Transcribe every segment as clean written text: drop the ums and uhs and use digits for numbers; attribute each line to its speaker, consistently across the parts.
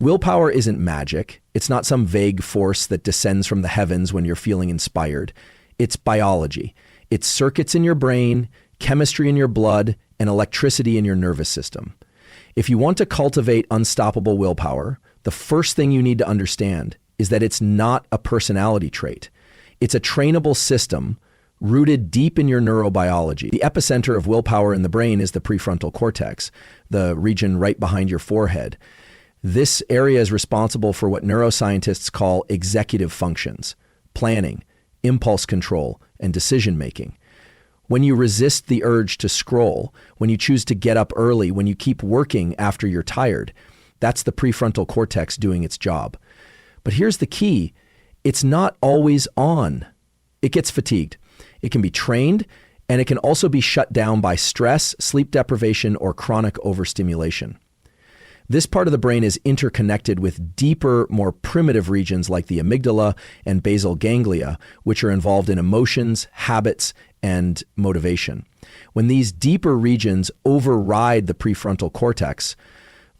Speaker 1: Willpower isn't magic. It's not some vague force that descends from the heavens when you're feeling inspired. It's biology. It's circuits in your brain, chemistry in your blood, and electricity in your nervous system. If you want to cultivate unstoppable willpower, the first thing you need to understand is that it's not a personality trait. It's a trainable system rooted deep in your neurobiology. The epicenter of willpower in the brain is the prefrontal cortex, the region right behind your forehead. This area is responsible for what neuroscientists call executive functions: planning, impulse control, and decision-making. When you resist the urge to scroll, when you choose to get up early, when you keep working after you're tired, that's the prefrontal cortex doing its job. But here's the key: it's not always on. It gets fatigued. It can be trained, and it can also be shut down by stress, sleep deprivation, or chronic overstimulation. This part of the brain is interconnected with deeper, more primitive regions like the amygdala and basal ganglia, which are involved in emotions, habits, and motivation. When these deeper regions override the prefrontal cortex,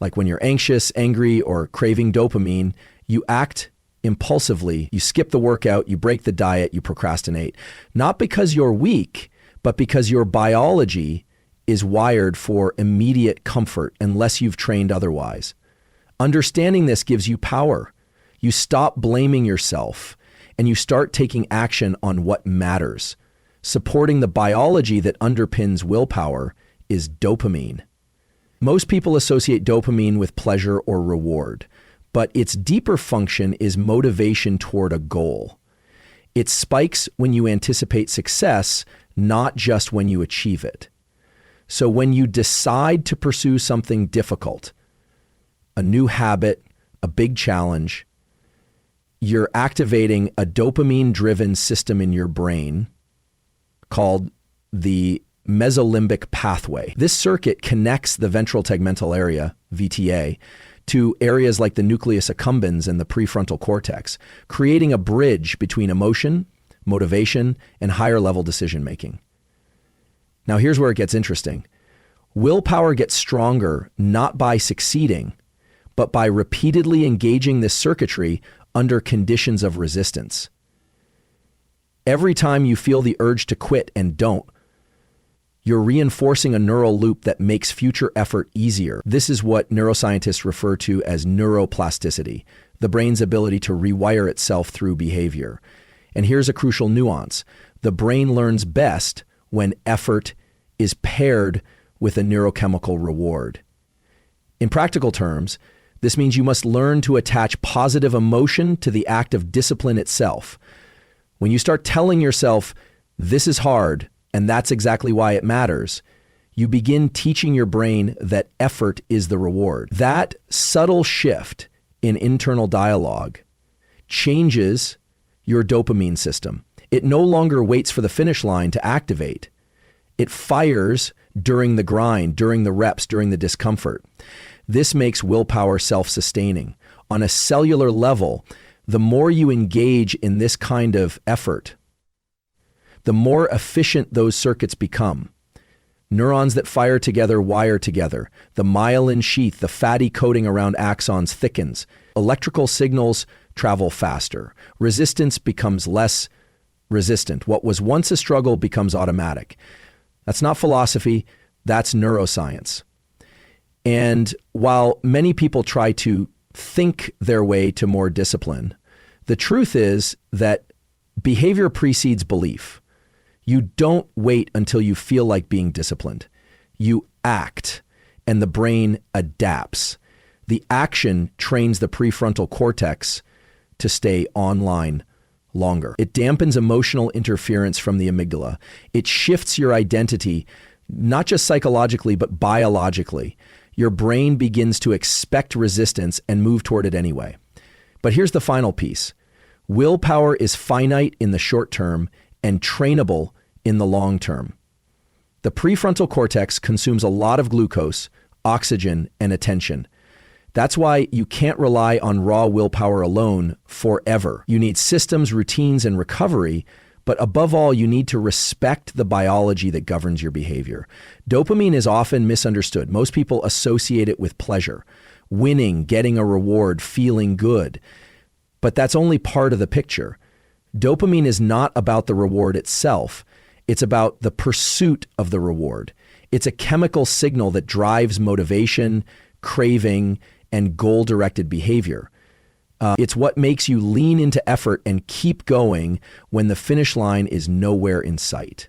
Speaker 1: like when you're anxious, angry, or craving dopamine, you act impulsively, you skip the workout, you break the diet, you procrastinate. Not because you're weak, but because your biology is wired for immediate comfort unless you've trained otherwise. Understanding this gives you power. You stop blaming yourself and you start taking action on what matters. Supporting the biology that underpins willpower is dopamine. Most people associate dopamine with pleasure or reward, but its deeper function is motivation toward a goal. It spikes when you anticipate success, not just when you achieve it. So when you decide to pursue something difficult, a new habit, a big challenge, you're activating a dopamine-driven system in your brain called the mesolimbic pathway. This circuit connects the ventral tegmental area, VTA, to areas like the nucleus accumbens and the prefrontal cortex, creating a bridge between emotion, motivation, and higher-level decision-making. Now, here's where it gets interesting. Willpower gets stronger not by succeeding, but by repeatedly engaging this circuitry under conditions of resistance. Every time you feel the urge to quit and don't, you're reinforcing a neural loop that makes future effort easier. This is what neuroscientists refer to as neuroplasticity, the brain's ability to rewire itself through behavior. And here's a crucial nuance. The brain learns best when effort is paired with a neurochemical reward. In practical terms, this means you must learn to attach positive emotion to the act of discipline itself. When you start telling yourself, this is hard, and that's exactly why it matters, you begin teaching your brain that effort is the reward. That subtle shift in internal dialogue changes your dopamine system. It no longer waits for the finish line to activate. It fires during the grind, during the reps, during the discomfort. This makes willpower self-sustaining. On a cellular level, the more you engage in this kind of effort, the more efficient those circuits become. Neurons that fire together wire together. The myelin sheath, the fatty coating around axons, thickens. Electrical signals travel faster. Resistance becomes less resistant. What was once a struggle becomes automatic. That's not philosophy, that's neuroscience. And while many people try to think their way to more discipline, the truth is that behavior precedes belief. You don't wait until you feel like being disciplined. You act, and the brain adapts. The action trains the prefrontal cortex to stay online longer. It dampens emotional interference from the amygdala. It shifts your identity, not just psychologically, but biologically. Your brain begins to expect resistance and move toward it anyway. But here's the final piece. Willpower is finite in the short term and trainable in the long term. The prefrontal cortex consumes a lot of glucose, oxygen, and attention. That's why you can't rely on raw willpower alone forever. You need systems, routines, and recovery, but above all, you need to respect the biology that governs your behavior. Dopamine is often misunderstood. Most people associate it with pleasure. winning, getting a reward, feeling good. But that's only part of the picture. Dopamine is not about the reward itself. It's about the pursuit of the reward. It's a chemical signal that drives motivation, craving, and goal-directed behavior. It's what makes you lean into effort and keep going when the finish line is nowhere in sight.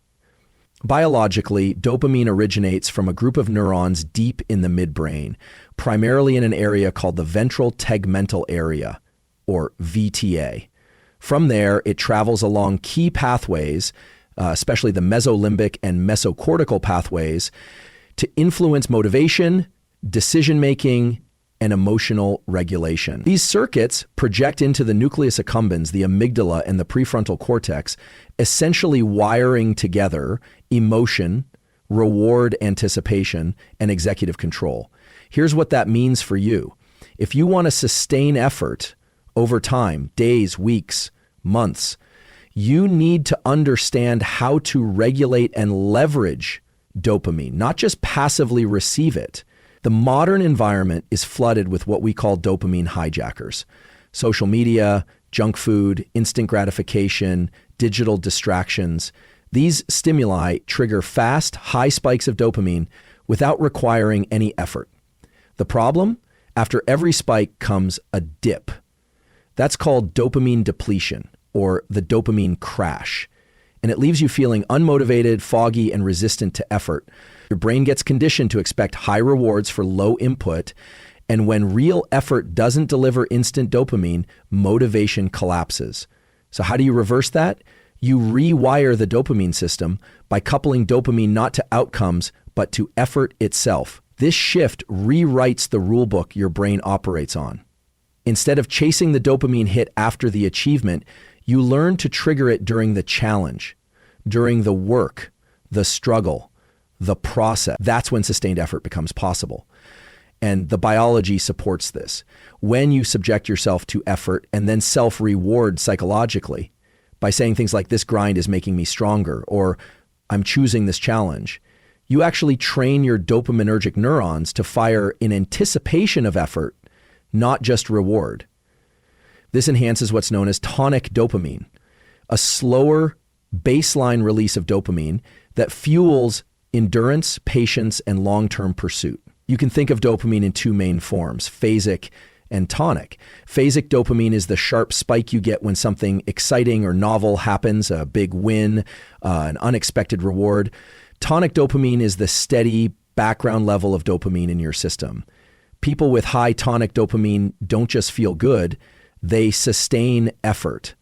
Speaker 1: Biologically, dopamine originates from a group of neurons deep in the midbrain, primarily in an area called the ventral tegmental area, or VTA. From there, it travels along key pathways, especially the mesolimbic and mesocortical pathways, to influence motivation, decision-making, and emotional regulation. These circuits project into the nucleus accumbens, the amygdala, and the prefrontal cortex, essentially wiring together emotion, reward anticipation, and executive control. Here's what that means for you. If you want to sustain effort over time, days, weeks, months, you need to understand how to regulate and leverage dopamine, not just passively receive it. The modern environment is flooded with what we call dopamine hijackers. Social media, junk food, instant gratification, digital distractions. These stimuli trigger fast, high spikes of dopamine without requiring any effort. The problem? After every spike comes a dip. That's called dopamine depletion, or the dopamine crash. And it leaves you feeling unmotivated, foggy, and resistant to effort. Your brain gets conditioned to expect high rewards for low input, and when real effort doesn't deliver instant dopamine, motivation collapses. So how do you reverse that? You rewire the dopamine system by coupling dopamine not to outcomes, but to effort itself. This shift rewrites the rulebook your brain operates on. Instead of chasing the dopamine hit after the achievement, you learn to trigger it during the challenge, during the work, the struggle, the process. That's when sustained effort becomes possible. And the biology supports this. When you subject yourself to effort and then self-reward psychologically by saying things like, this grind is making me stronger, or I'm choosing this challenge, you actually train your dopaminergic neurons to fire in anticipation of effort, not just reward. This enhances what's known as tonic dopamine, a slower baseline release of dopamine that fuels endurance, patience, and long-term pursuit. You can think of dopamine in two main forms, phasic and tonic. Phasic dopamine is the sharp spike you get when something exciting or novel happens, a big win, an unexpected reward. Tonic dopamine is the steady background level of dopamine in your system. People with high tonic dopamine don't just feel good, they sustain effort.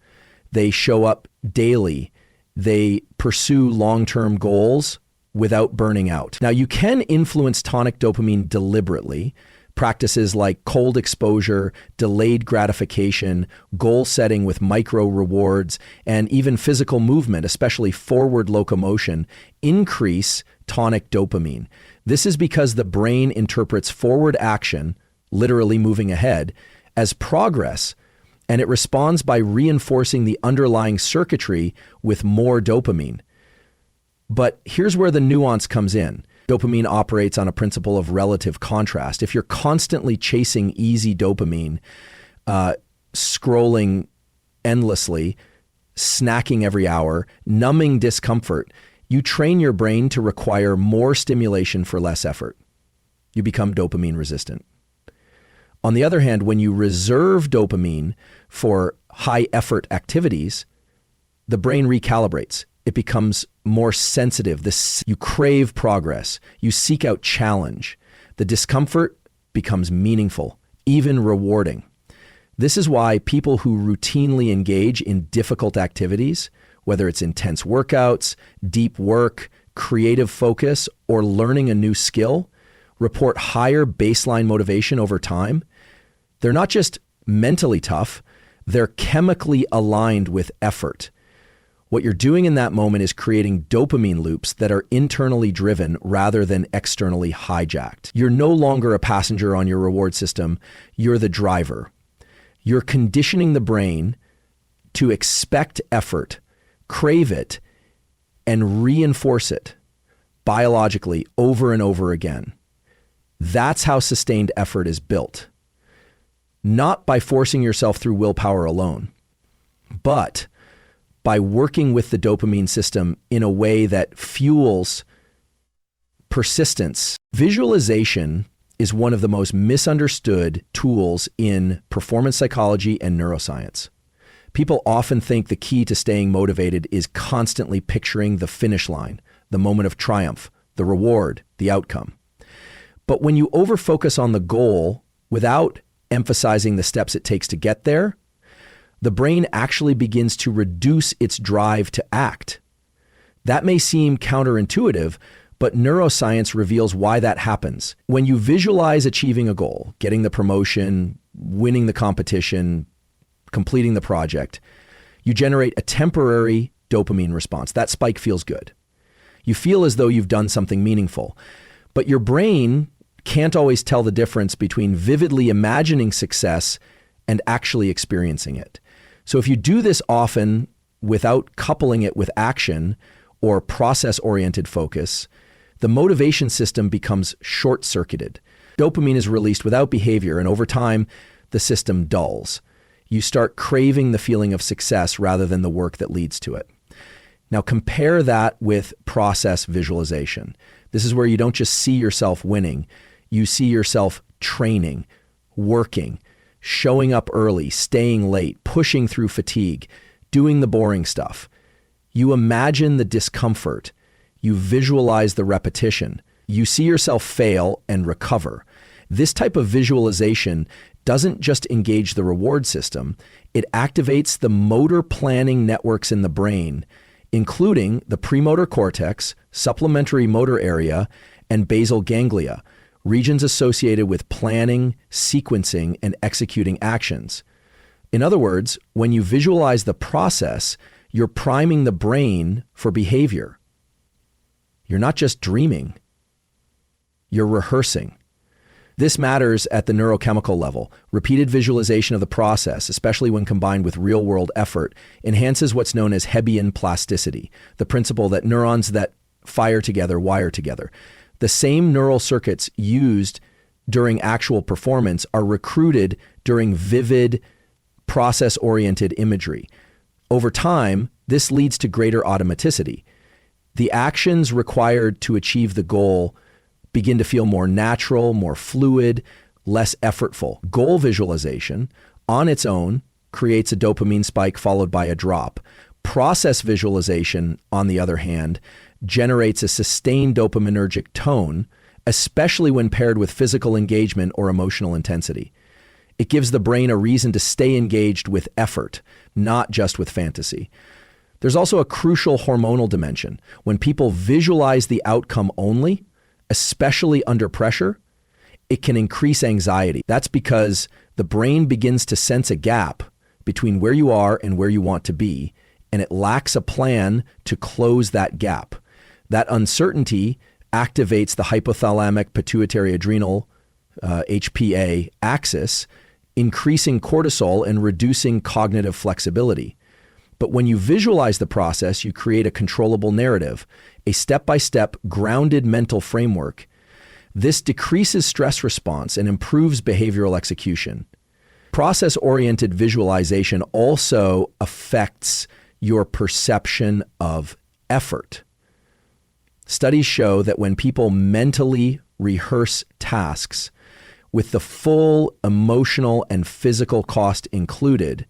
Speaker 1: They show up daily. They pursue long-term goals without burning out. Now, you can influence tonic dopamine deliberately. Practices like cold exposure, delayed gratification, goal setting with micro rewards, and even physical movement, especially forward locomotion, increase tonic dopamine. This is because the brain interprets forward action, literally moving ahead, as progress, and it responds by reinforcing the underlying circuitry with more dopamine. But here's where the nuance comes in. Dopamine operates on a principle of relative contrast. If you're constantly chasing easy dopamine, scrolling endlessly, snacking every hour, numbing discomfort, you train your brain to require more stimulation for less effort. You become dopamine resistant. On the other hand, when you reserve dopamine for high effort activities, the brain recalibrates. It becomes more sensitive. You crave progress. You seek out challenge. The discomfort becomes meaningful, even rewarding. This is why people who routinely engage in difficult activities, whether it's intense workouts, deep work, creative focus, or learning a new skill, report higher baseline motivation over time. They're not just mentally tough, they're chemically aligned with effort. What you're doing in that moment is creating dopamine loops that are internally driven rather than externally hijacked. You're no longer a passenger on your reward system, you're the driver. You're conditioning the brain to expect effort, crave it, and reinforce it biologically over and over again. That's how sustained effort is built. Not by forcing yourself through willpower alone, but by working with the dopamine system in a way that fuels persistence. Visualization is one of the most misunderstood tools in performance psychology and neuroscience. People often think the key to staying motivated is constantly picturing the finish line, the moment of triumph, the reward, the outcome. But when you overfocus on the goal without emphasizing the steps it takes to get there, the brain actually begins to reduce its drive to act. That may seem counterintuitive, but neuroscience reveals why that happens. When you visualize achieving a goal, getting the promotion, winning the competition, completing the project, you generate a temporary dopamine response. That spike feels good. You feel as though you've done something meaningful, but your brain can't always tell the difference between vividly imagining success and actually experiencing it. So if you do this often without coupling it with action or process-oriented focus, the motivation system becomes short-circuited. Dopamine is released without behavior, and over time, the system dulls. You start craving the feeling of success rather than the work that leads to it. Now compare that with process visualization. This is where you don't just see yourself winning. You see yourself training, working, showing up early, staying late, pushing through fatigue, doing the boring stuff. You imagine the discomfort. You visualize the repetition. You see yourself fail and recover. This type of visualization doesn't just engage the reward system, it activates the motor planning networks in the brain, including the premotor cortex, supplementary motor area, and basal ganglia, regions associated with planning, sequencing, and executing actions. In other words, when you visualize the process, you're priming the brain for behavior. You're not just dreaming, you're rehearsing. This matters at the neurochemical level. Repeated visualization of the process, especially when combined with real-world effort, enhances what's known as Hebbian plasticity, the principle that neurons that fire together wire together. The same neural circuits used during actual performance are recruited during vivid, process-oriented imagery. Over time, this leads to greater automaticity. The actions required to achieve the goal begin to feel more natural, more fluid, less effortful. Goal visualization, on its own, creates a dopamine spike followed by a drop. Process visualization, on the other hand, generates a sustained dopaminergic tone, especially when paired with physical engagement or emotional intensity. It gives the brain a reason to stay engaged with effort, not just with fantasy. There's also a crucial hormonal dimension. When people visualize the outcome only, especially under pressure, it can increase anxiety. That's because the brain begins to sense a gap between where you are and where you want to be, and it lacks a plan to close that gap. That uncertainty activates the hypothalamic pituitary adrenal HPA axis, increasing cortisol and reducing cognitive flexibility. But when you visualize the process, you create a controllable narrative, a step-by-step grounded mental framework. This decreases stress response and improves behavioral execution. Process-oriented visualization also affects your perception of effort. Studies show that when people mentally rehearse tasks with the full emotional and physical cost included,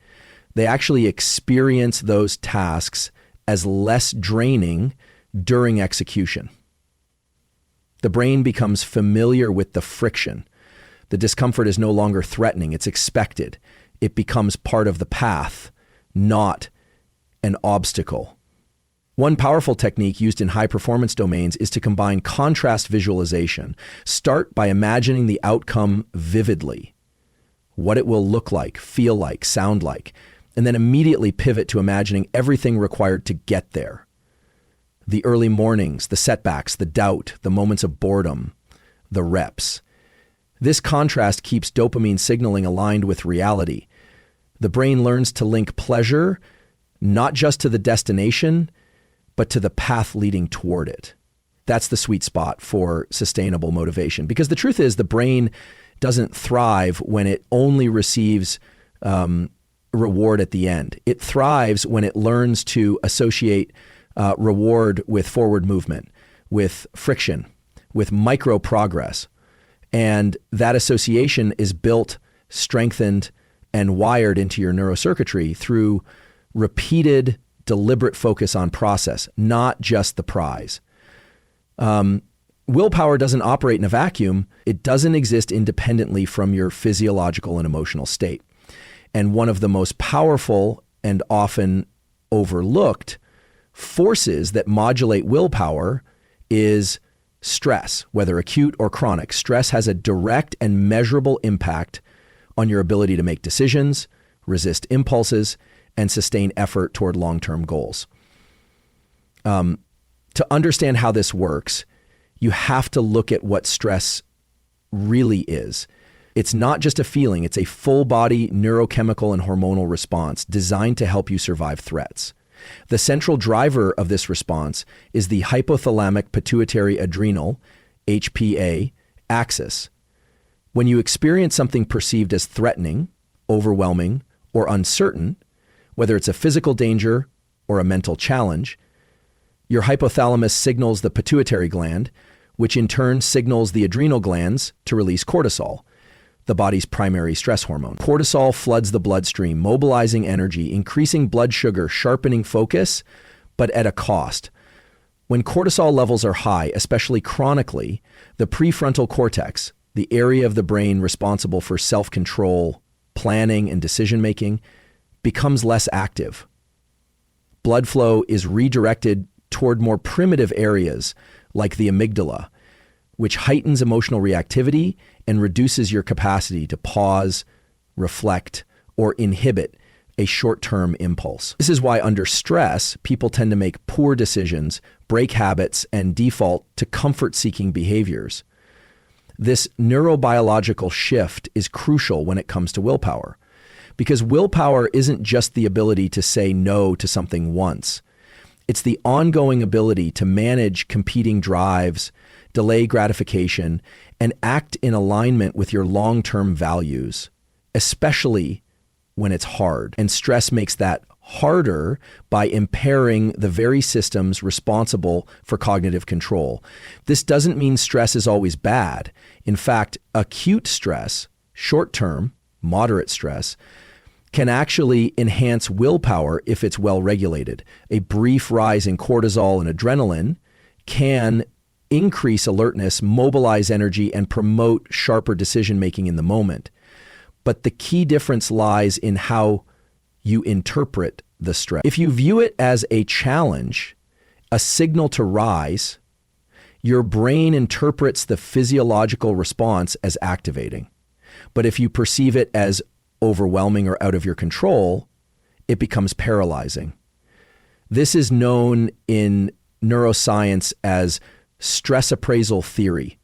Speaker 1: they actually experience those tasks as less draining during execution. The brain becomes familiar with the friction. The discomfort is no longer threatening, it's expected. It becomes part of the path, not an obstacle. One powerful technique used in high-performance domains is to combine contrast visualization. Start by imagining the outcome vividly, what it will look like, feel like, sound like, and then immediately pivot to imagining everything required to get there. The early mornings, the setbacks, the doubt, the moments of boredom, the reps. This contrast keeps dopamine signaling aligned with reality. The brain learns to link pleasure not just to the destination, but to the path leading toward it. That's the sweet spot for sustainable motivation. Because the truth is, the brain doesn't thrive when it only receives reward at the end. It thrives when it learns to associate reward with forward movement, with friction, with micro progress. And that association is built, strengthened, and wired into your neurocircuitry through repeated, deliberate focus on process, not just the prize. Willpower doesn't operate in a vacuum. It doesn't exist independently from your physiological and emotional state. And one of the most powerful and often overlooked forces that modulate willpower is stress, whether acute or chronic. Stress has a direct and measurable impact on your ability to make decisions, resist impulses, and sustain effort toward long-term goals. To understand how this works, you have to look at what stress really is. It's not just a feeling, it's a full-body neurochemical and hormonal response designed to help you survive threats. The central driver of this response is the hypothalamic pituitary adrenal, HPA, axis. When you experience something perceived as threatening, overwhelming, or uncertain, whether it's a physical danger or a mental challenge, your hypothalamus signals the pituitary gland, which in turn signals the adrenal glands to release cortisol, the body's primary stress hormone. Cortisol floods the bloodstream, mobilizing energy, increasing blood sugar, sharpening focus, but at a cost. When cortisol levels are high, especially chronically, the prefrontal cortex, the area of the brain responsible for self-control, planning, and decision-making, becomes less active. Blood flow is redirected toward more primitive areas like the amygdala, which heightens emotional reactivity and reduces your capacity to pause, reflect, or inhibit a short-term impulse. This is why under stress, people tend to make poor decisions, break habits, and default to comfort-seeking behaviors. This neurobiological shift is crucial when it comes to willpower, because willpower isn't just the ability to say no to something once. It's the ongoing ability to manage competing drives, delay gratification, and act in alignment with your long-term values, especially when it's hard. And stress makes that harder by impairing the very systems responsible for cognitive control. This doesn't mean stress is always bad. In fact, acute stress, short-term, moderate stress, can actually enhance willpower if it's well regulated. A brief rise in cortisol and adrenaline can increase alertness, mobilize energy, and promote sharper decision-making in the moment. But the key difference lies in how you interpret the stress. If you view it as a challenge, a signal to rise, your brain interprets the physiological response as activating. But if you perceive it as overwhelming or out of your control, it becomes paralyzing. This is known in neuroscience as stress appraisal theory.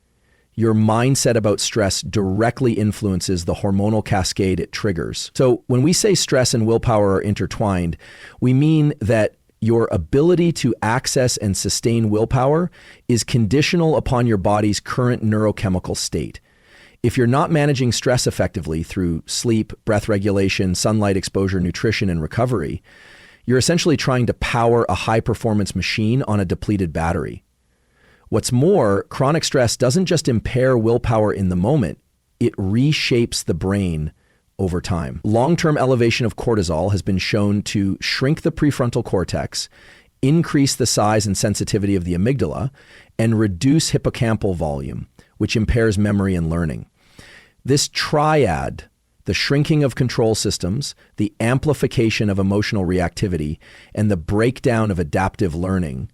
Speaker 1: Your mindset about stress directly influences the hormonal cascade it triggers. So when we say stress and willpower are intertwined, we mean that your ability to access and sustain willpower is conditional upon your body's current neurochemical state. If you're not managing stress effectively through sleep, breath regulation, sunlight exposure, nutrition, and recovery, you're essentially trying to power a high-performance machine on a depleted battery. What's more, chronic stress doesn't just impair willpower in the moment, it reshapes the brain over time. Long-term elevation of cortisol has been shown to shrink the prefrontal cortex, increase the size and sensitivity of the amygdala, and reduce hippocampal volume, which impairs memory and learning. This triad, the shrinking of control systems, the amplification of emotional reactivity, and the breakdown of adaptive learning,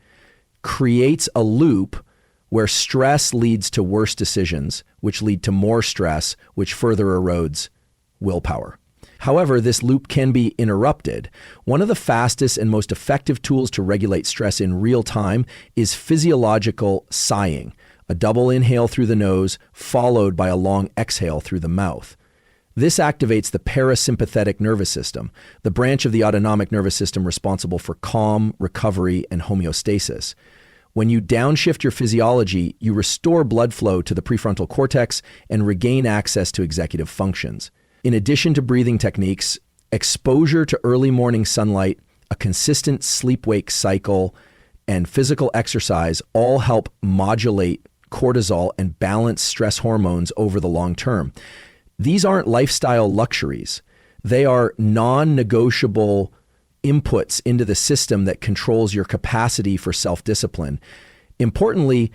Speaker 1: creates a loop where stress leads to worse decisions, which lead to more stress, which further erodes willpower. However, this loop can be interrupted. One of the fastest and most effective tools to regulate stress in real time is physiological sighing, a double inhale through the nose, followed by a long exhale through the mouth. This activates the parasympathetic nervous system, the branch of the autonomic nervous system responsible for calm, recovery, and homeostasis. When you downshift your physiology, you restore blood flow to the prefrontal cortex and regain access to executive functions. In addition to breathing techniques, exposure to early morning sunlight, a consistent sleep-wake cycle, and physical exercise all help modulate cortisol and balance stress hormones over the long term. These aren't lifestyle luxuries. They are non-negotiable inputs into the system that controls your capacity for self-discipline. Importantly,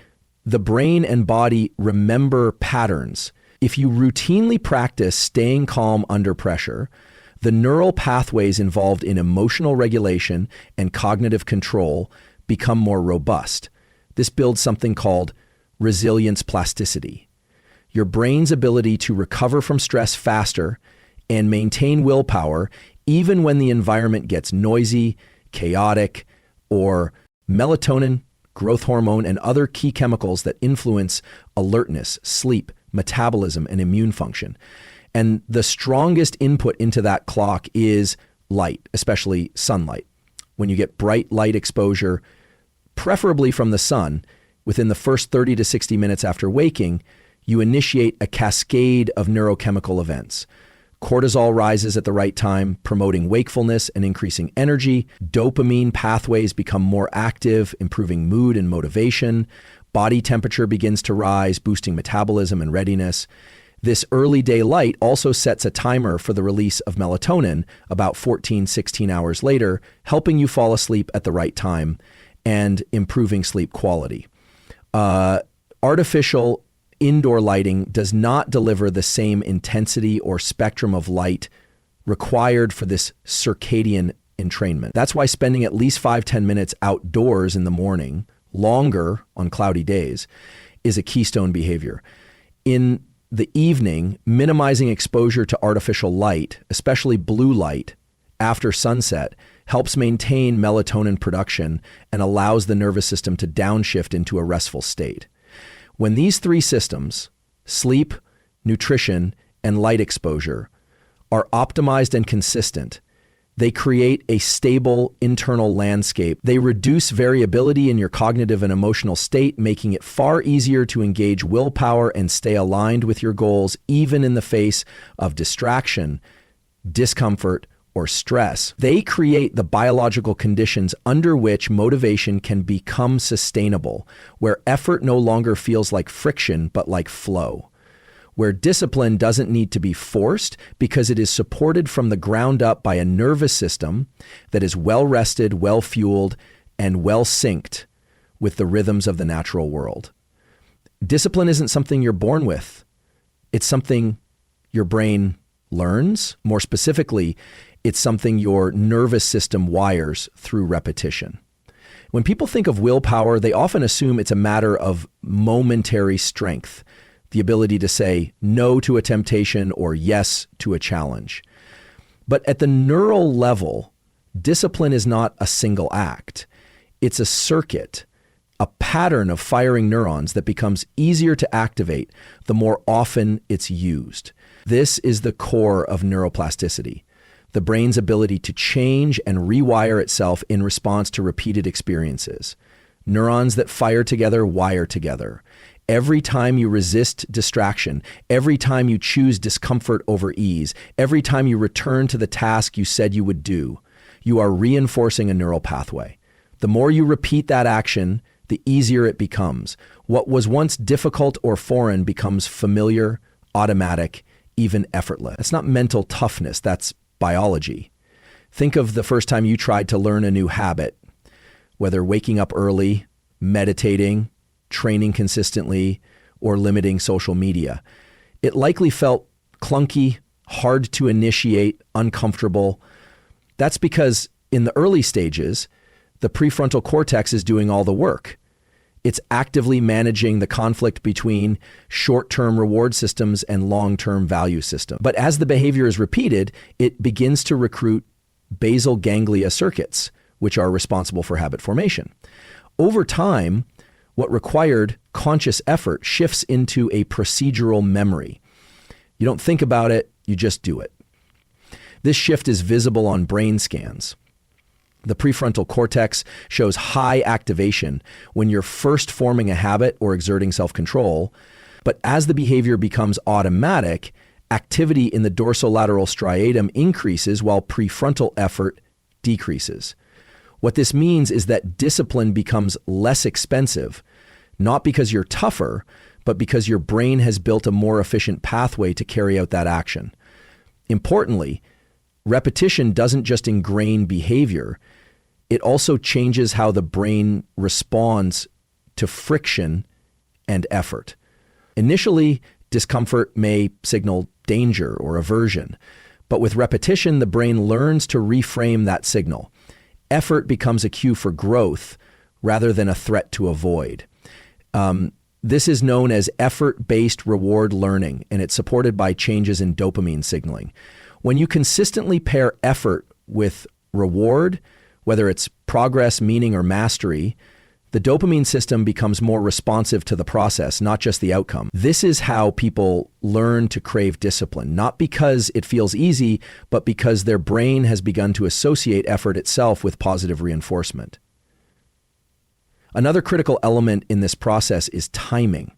Speaker 1: the brain and body remember patterns. If you routinely practice staying calm under pressure, the neural pathways involved in emotional regulation and cognitive control become more robust. This builds something called resilience plasticity. Your brain's ability to recover from stress faster and maintain willpower even when the environment gets noisy, chaotic, or melatonin, growth hormone, and other key chemicals that influence alertness, sleep, metabolism, and immune function. And the strongest input into that clock is light, especially sunlight. When you get bright light exposure, preferably from the sun, within the first 30 to 60 minutes after waking, you initiate a cascade of neurochemical events. Cortisol rises at the right time, promoting wakefulness and increasing energy. Dopamine pathways become more active, improving mood and motivation. Body temperature begins to rise, boosting metabolism and readiness. This early day light also sets a timer for the release of melatonin about 14, 16 hours later, helping you fall asleep at the right time and improving sleep quality. Artificial indoor lighting does not deliver the same intensity or spectrum of light required for this circadian entrainment. That's why spending at least 5-10 minutes outdoors in the morning, longer on cloudy days, is a keystone behavior. In the evening, minimizing exposure to artificial light, especially blue light, after sunset, helps maintain melatonin production and allows the nervous system to downshift into a restful state. When these three systems, sleep, nutrition, and light exposure, are optimized and consistent, they create a stable internal landscape. They reduce variability in your cognitive and emotional state, making it far easier to engage willpower and stay aligned with your goals, even in the face of distraction, discomfort, or stress. They create the biological conditions under which motivation can become sustainable, where effort no longer feels like friction, but like flow, where discipline doesn't need to be forced because it is supported from the ground up by a nervous system that is well-rested, well-fueled, and well-synced with the rhythms of the natural world. Discipline isn't something you're born with. It's something your brain learns. More specifically, it's something your nervous system wires through repetition. When people think of willpower, they often assume it's a matter of momentary strength, the ability to say no to a temptation or yes to a challenge. But at the neural level, discipline is not a single act. It's a circuit, a pattern of firing neurons that becomes easier to activate the more often it's used. This is the core of neuroplasticity, the brain's ability to change and rewire itself in response to repeated experiences. Neurons that fire together wire together. Every time you resist distraction, every time you choose discomfort over ease, every time you return to the task you said you would do, you are reinforcing a neural pathway. The more you repeat that action, the easier it becomes. What was once difficult or foreign becomes familiar, automatic, even effortless. That's not mental toughness, that's biology. Think of the first time you tried to learn a new habit, whether waking up early, meditating, training consistently, or limiting social media. It likely felt clunky, hard to initiate, uncomfortable. That's because in the early stages, the prefrontal cortex is doing all the work. It's actively managing the conflict between short-term reward systems and long-term value systems. But as the behavior is repeated, it begins to recruit basal ganglia circuits, which are responsible for habit formation. Over time, what required conscious effort shifts into a procedural memory. You don't think about it, you just do it. This shift is visible on brain scans. The prefrontal cortex shows high activation when you're first forming a habit or exerting self-control, but as the behavior becomes automatic, activity in the dorsolateral striatum increases while prefrontal effort decreases. What this means is that discipline becomes less expensive, not because you're tougher, but because your brain has built a more efficient pathway to carry out that action. Importantly, repetition doesn't just ingrain behavior, it also changes how the brain responds to friction and effort. Initially, discomfort may signal danger or aversion, but with repetition, the brain learns to reframe that signal. Effort becomes a cue for growth rather than a threat to avoid. This is known as effort-based reward learning, and it's supported by changes in dopamine signaling. When you consistently pair effort with reward, whether it's progress, meaning, or mastery, the dopamine system becomes more responsive to the process, not just the outcome. This is how people learn to crave discipline, not because it feels easy, but because their brain has begun to associate effort itself with positive reinforcement. Another critical element in this process is timing.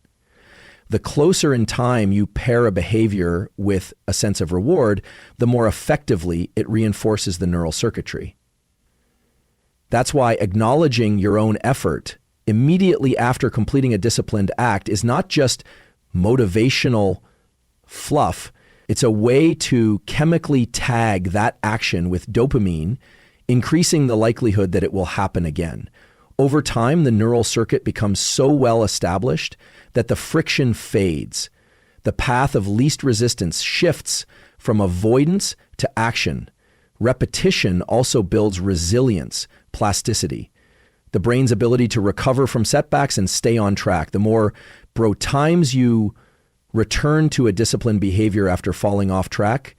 Speaker 1: The closer in time you pair a behavior with a sense of reward, the more effectively it reinforces the neural circuitry. That's why acknowledging your own effort immediately after completing a disciplined act is not just motivational fluff. It's a way to chemically tag that action with dopamine, increasing the likelihood that it will happen again. Over time, the neural circuit becomes so well established that the friction fades. The path of least resistance shifts from avoidance to action. Repetition also builds resilience, plasticity, the brain's ability to recover from setbacks and stay on track. The more times you return to a disciplined behavior after falling off track,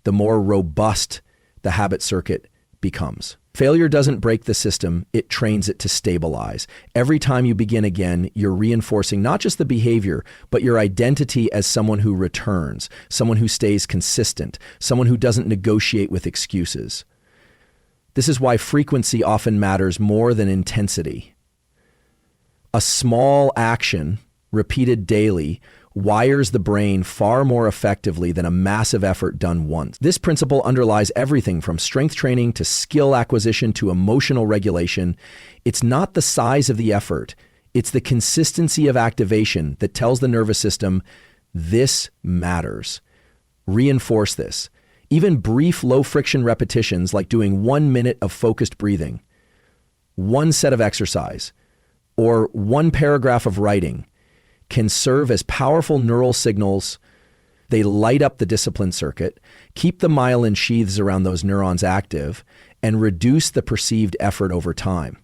Speaker 1: the more robust the habit circuit becomes. Failure doesn't break the system, it trains it to stabilize. Every time you begin again, you're reinforcing not just the behavior, but your identity as someone who returns, someone who stays consistent, someone who doesn't negotiate with excuses. This is why frequency often matters more than intensity. A small action, repeated daily, wires the brain far more effectively than a massive effort done once. This principle underlies everything from strength training to skill acquisition to emotional regulation. It's not the size of the effort, it's the consistency of activation that tells the nervous system, this matters. Reinforce this. Even brief low-friction repetitions like doing 1 minute of focused breathing, 1 set of exercise, or 1 paragraph of writing can serve as powerful neural signals. They light up the discipline circuit, keep the myelin sheaths around those neurons active, and reduce the perceived effort over time.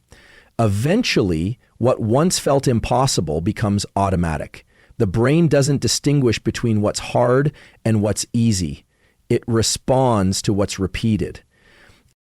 Speaker 1: Eventually, what once felt impossible becomes automatic. The brain doesn't distinguish between what's hard and what's easy. It responds to what's repeated.